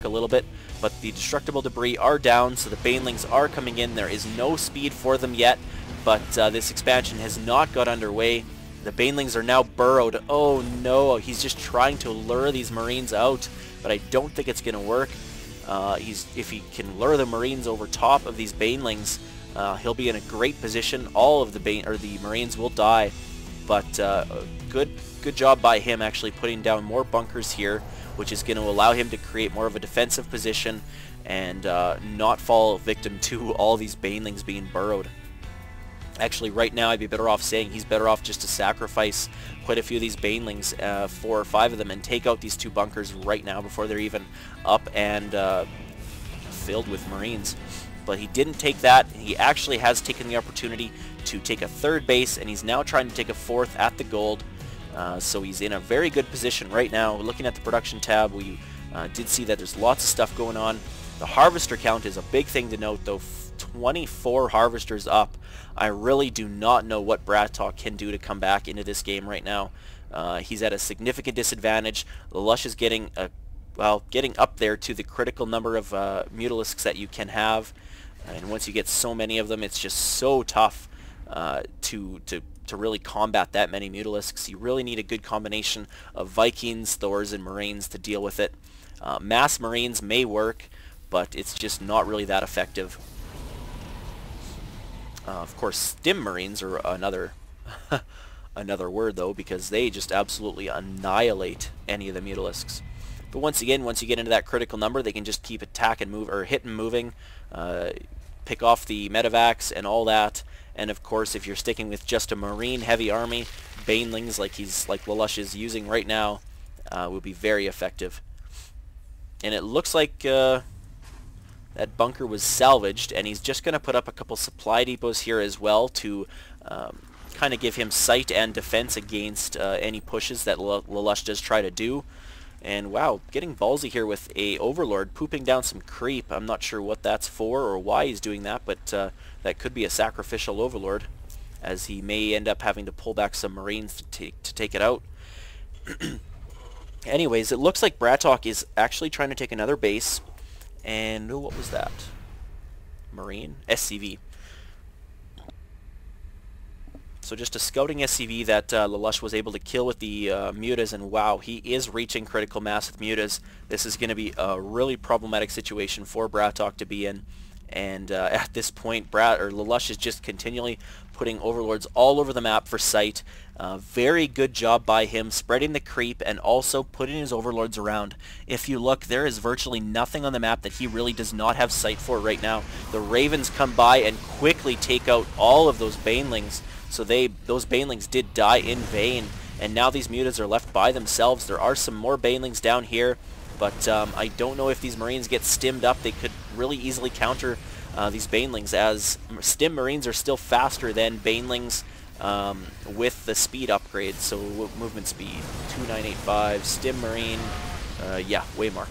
a little bit, but the destructible debris are down, so the banelings are coming in. There is no speed for them yet, but this expansion has not got underway. The banelings are now burrowed. Oh no, he's just trying to lure these marines out, but I don't think it's going to work. If he can lure the marines over top of these banelings, he'll be in a great position. All of the marines will die, but good job by him actually putting down more bunkers here, which is going to allow him to create more of a defensive position and not fall victim to all these banelings being burrowed. Actually, right now, I'd be better off saying he's better off just to sacrifice quite a few of these banelings, 4 or 5 of them, and take out these 2 bunkers right now before they're even up and filled with marines. But he didn't take that. He actually has taken the opportunity to take a 3rd base, and he's now trying to take a 4th at the gold. So he's in a very good position right now. Looking at the production tab, we did see that there's lots of stuff going on. The harvester count is a big thing to note, though. 24 harvesters up. I really do not know what BratOK can do to come back into this game right now. He's at a significant disadvantage. Lalush is getting up there to the critical number of Mutalisks that you can have, and once you get so many of them, it's just so tough to really combat that many Mutalisks. You really need a good combination of Vikings, Thors, and Marines to deal with it. Mass Marines may work, but it's just not really that effective. Of course, Stim Marines are another another word, though, because they just absolutely annihilate any of the Mutalisks. But once again, once you get into that critical number, they can just keep attack and move, or hit and moving, pick off the medevacs and all that. And of course, if you're sticking with just a Marine heavy army, banelings like Lalush is using right now, will be very effective. And it looks like that bunker was salvaged, and he's just going to put up a couple supply depots here as well to kind of give him sight and defense against any pushes that Lalush does try to do. And wow, getting ballsy here with a Overlord pooping down some creep. I'm not sure what that's for or why he's doing that, but that could be a sacrificial Overlord, as he may end up having to pull back some Marines to take it out. Anyways, it looks like BratOK is actually trying to take another base. And what was that? Marine? SCV. So just a scouting SCV that Lalush was able to kill with the Mutas, and wow, he is reaching critical mass with Mutas. This is going to be a really problematic situation for BratOK to be in. And at this point, Lalush is just continually putting Overlords all over the map for sight. Very good job by him spreading the creep and also putting his Overlords around. If you look, there is virtually nothing on the map that he really does not have sight for right now. The Ravens come by and quickly take out all of those banelings. So those banelings did die in vain, and now these Mutas are left by themselves. There are some more banelings down here, but I don't know if these Marines get stimmed up. They could really easily counter these banelings, as Stim Marines are still faster than banelings with the speed upgrade. So movement speed 2985, Stim Marine, yeah, way more.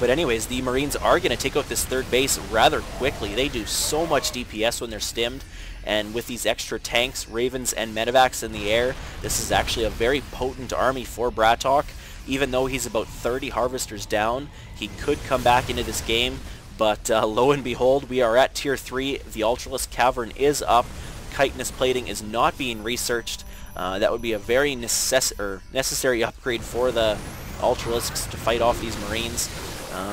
But anyways, the Marines are going to take out this 3rd base rather quickly. They do so much DPS when they're stimmed, and with these extra tanks, Ravens, and medevacs in the air, this is actually a very potent army for BratOK. Even though he's about 30 harvesters down, he could come back into this game, but lo and behold, we are at tier 3. The Ultralisk Cavern is up. Chitinous plating is not being researched. That would be a very necessary upgrade for the Ultralisks to fight off these Marines,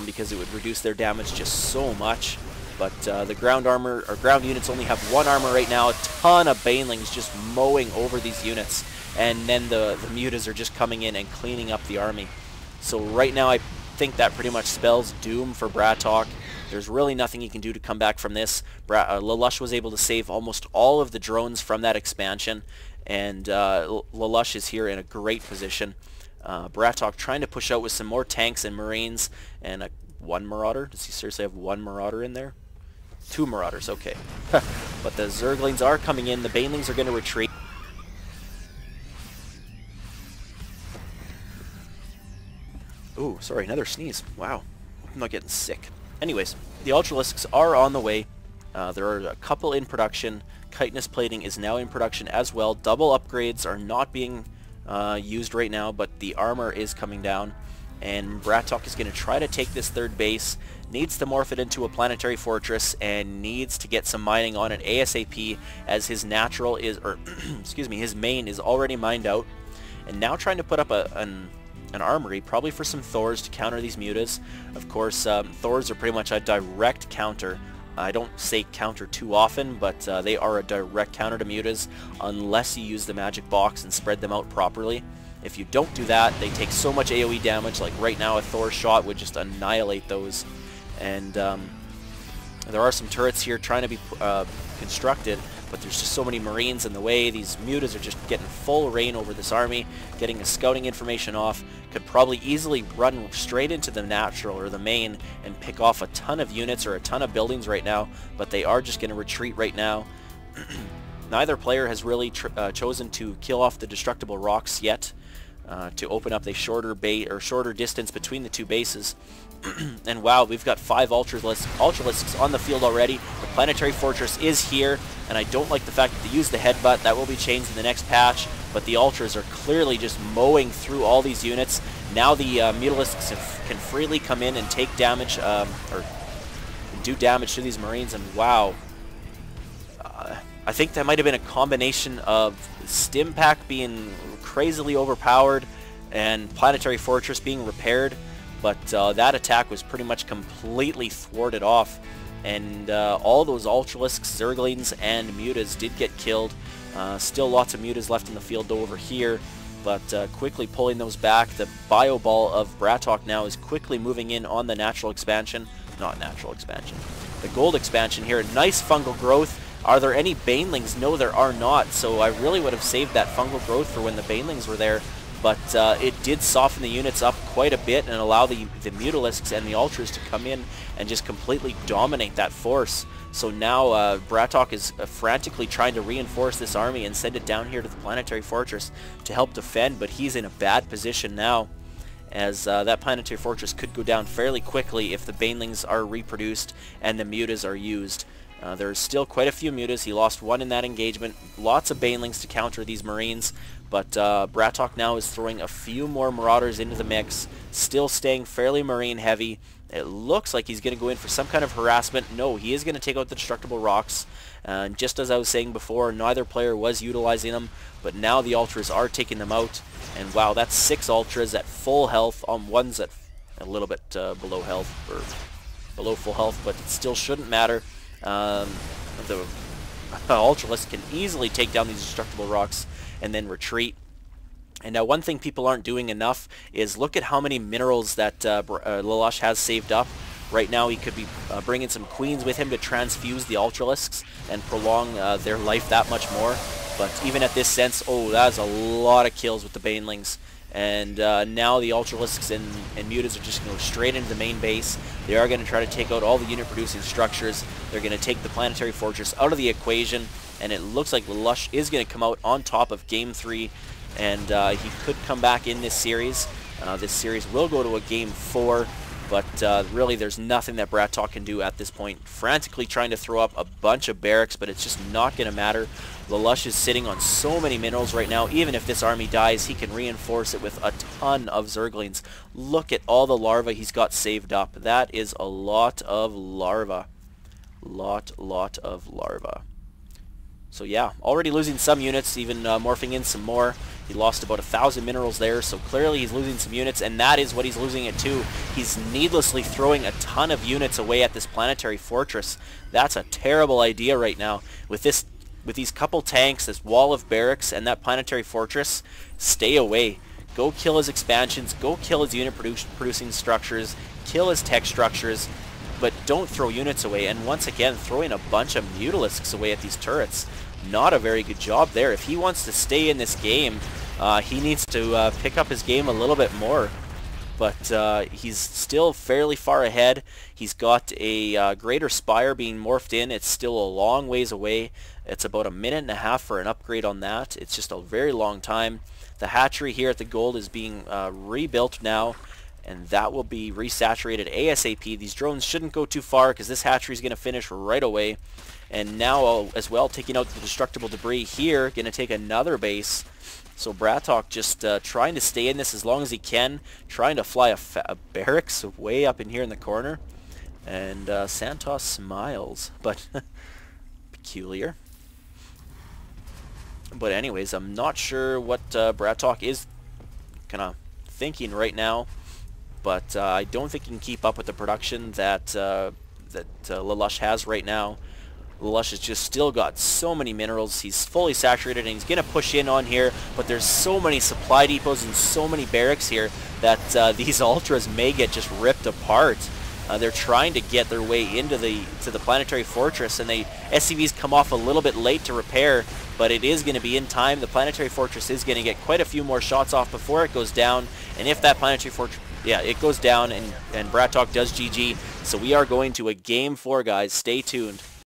because it would reduce their damage just so much. But the ground armor, or ground units, only have 1 armor right now. A ton of banelings just mowing over these units, and then the Mutas are just coming in and cleaning up the army. So right now I think that pretty much spells doom for BratOK. There's really nothing he can do to come back from this. Lalush was able to save almost all of the drones from that expansion, and Lalush is here in a great position. BratOK trying to push out with some more tanks and Marines, and one Marauder. Does he seriously have 1 Marauder in there? 2 Marauders, okay. But the Zerglings are coming in. The banelings are going to retreat. Ooh, sorry, another sneeze. Wow, I'm not getting sick. Anyways, the Ultralisks are on the way. There are a couple in production. Chitinous plating is now in production as well. Double upgrades are not being used right now, but the armor is coming down. and BratOK is going to try to take this third base, needs to morph it into a planetary fortress, and needs to get some mining on it ASAP, as his natural is, or excuse me, his main is already mined out, and now trying to put up an armory, probably for some Thors to counter these mutas. Of course, Thors are pretty much a direct counter. I don't say counter too often, but they are a direct counter to mutas unless you use the magic box and spread them out properly. If you don't do that, they take so much AoE damage. Like right now, a Thor shot would just annihilate those. And there are some turrets here trying to be constructed, but there's just so many Marines in the way. These mutas are just getting full reign over this army, getting the scouting information off. Could probably easily run straight into the natural or the main and pick off a ton of units or a ton of buildings right now, but they are just going to retreat right now. Neither player has really chosen to kill off the destructible rocks yet, to open up a shorter distance between the two bases. And wow, we've got 5 Ultralisks on the field already. The Planetary Fortress is here, and I don't like the fact that they use the headbutt. That will be changed in the next patch, but the Ultras are clearly just mowing through all these units. Now the Mutalisks can freely come in and take damage, or do damage to these Marines, and wow. I think that might have been a combination of Stim Pack being crazily overpowered and Planetary Fortress being repaired, but that attack was pretty much completely thwarted off, and all those Ultralisks, Zerglings, and Mutas did get killed. Still lots of Mutas left in the field over here, but quickly pulling those back. The Bio Ball of BratOK now is quickly moving in on the natural expansion. Not natural expansion. The gold expansion here. Nice fungal growth. Are there any Banelings? No, there are not, so I really would have saved that fungal growth for when the Banelings were there, but it did soften the units up quite a bit and allow the Mutalisks and the Ultras to come in and just completely dominate that force. So now BratOK is frantically trying to reinforce this army and send it down here to the Planetary Fortress to help defend, but he's in a bad position now, as that Planetary Fortress could go down fairly quickly if the Banelings are reproduced and the Mutas are used. There's still quite a few Mutas. He lost 1 in that engagement. Lots of Banelings to counter these Marines, but BratOK now is throwing a few more Marauders into the mix, still staying fairly Marine heavy. It looks like he's going to go in for some kind of harassment. No, he is going to take out the destructible rocks. Just as I was saying before, neither player was utilizing them, but now the Ultras are taking them out. And wow, that's 6 Ultras at full health. One's at a little bit below health, or below full health, but it still shouldn't matter. The Ultralisk can easily take down these destructible rocks and then retreat. And now one thing people aren't doing enough is look at how many minerals that Lalush has saved up. Right now he could be bringing some queens with him to transfuse the Ultralisks and prolong their life that much more. But even at this sense, oh, that's a lot of kills with the Banelings. And now the Ultralisks and Mutas are just going to go straight into the main base. They are going to try to take out all the unit-producing structures. They're going to take the Planetary Fortress out of the equation, and it looks like Lalush is going to come out on top of Game 3, and he could come back in this series. This series will go to a Game 4, but really there's nothing that BratOK can do at this point. Frantically trying to throw up a bunch of barracks, but it's just not going to matter. Lalush is sitting on so many minerals right now. Even if this army dies, he can reinforce it with a ton of Zerglings. Look at all the larvae he's got saved up. That is a lot of larvae. Lot of larvae. So yeah, already losing some units, even morphing in some more. He lost about 1,000 minerals there, so clearly he's losing some units, and that is what he's losing it to. He's needlessly throwing a ton of units away at this Planetary Fortress. That's a terrible idea right now. With these couple tanks, this wall of barracks, and that Planetary Fortress, stay away. Go kill his expansions, go kill his unit producing structures, kill his tech structures, but don't throw units away. And once again, throwing a bunch of Mutalisks away at these turrets. Not a very good job there. If he wants to stay in this game, he needs to pick up his game a little bit more. But he's still fairly far ahead. He's got a Greater Spire being morphed in. It's still a long ways away. It's about 1.5 minutes for an upgrade on that. It's just a very long time. The hatchery here at the gold is being rebuilt now, and that will be resaturated ASAP. These drones shouldn't go too far because this hatchery is going to finish right away. And now as well, taking out the destructible debris here, going to take another base. So BratOK just trying to stay in this as long as he can, trying to fly a barracks way up in here in the corner. And Santos smiles, but peculiar. But anyways, I'm not sure what BratOK is kind of thinking right now, but I don't think he can keep up with the production that Lalush has right now. Lalush has just still got so many minerals. He's fully saturated, and he's going to push in on here, but there's so many supply depots and so many barracks here that these Ultras may get just ripped apart. They're trying to get their way into the Planetary Fortress, and SCVs come off a little bit late to repair, but it is going to be in time. The Planetary Fortress is going to get quite a few more shots off before it goes down, and if that Planetary Fortress, yeah, it goes down, and BratOK does GG. So we are going to a Game 4, guys. Stay tuned.